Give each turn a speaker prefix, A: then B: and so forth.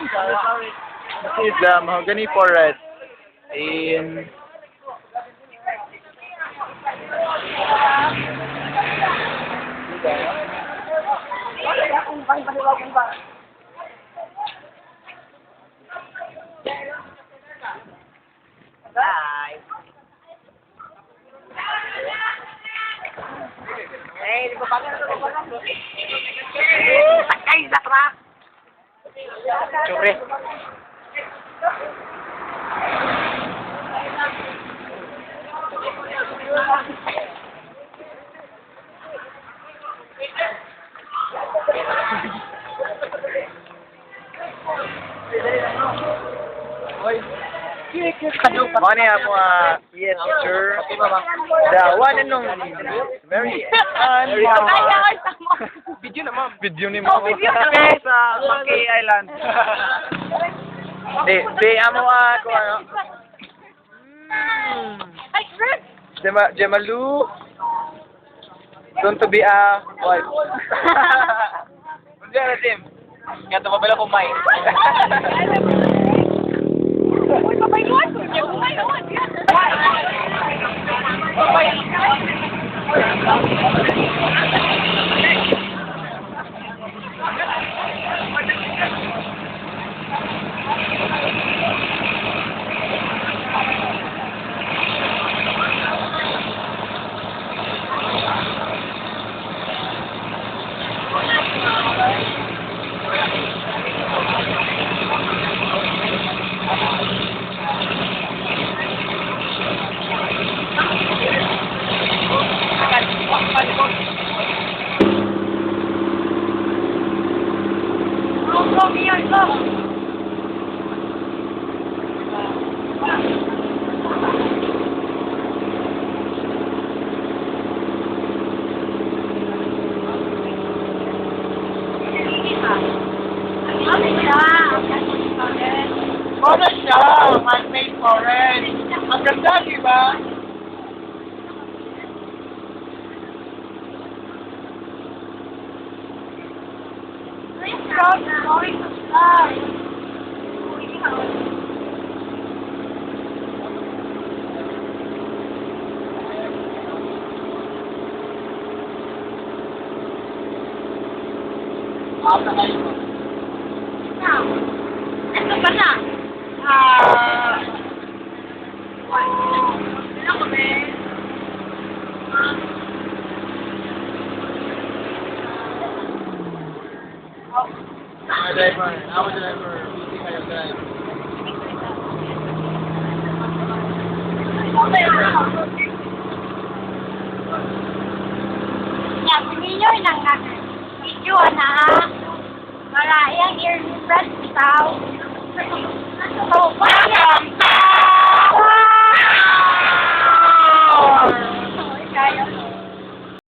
A: This is the mahogany forest in
B: Bye. Eh, di ba bakit ito? Sakay sa truck.
A: Siyempre. Mo ni ako yes teacher. The one and only. Very
B: Video na, ma'am.
A: video ni mo. Sa Monkey Island. Di amo ako ano. Jemalu. Don't to be a wife. Unsa na team? Kaya tumabala ko may.
B: Uy, pabayuan ko. Pabayuan. Ano siya? Man-made forest. Ang ganda, di ba? Ito ba na? Ano ba?
A: Driver, ako driver. Busy kayo drive.
C: Ninyo nang video na para iyang ear press bitaw.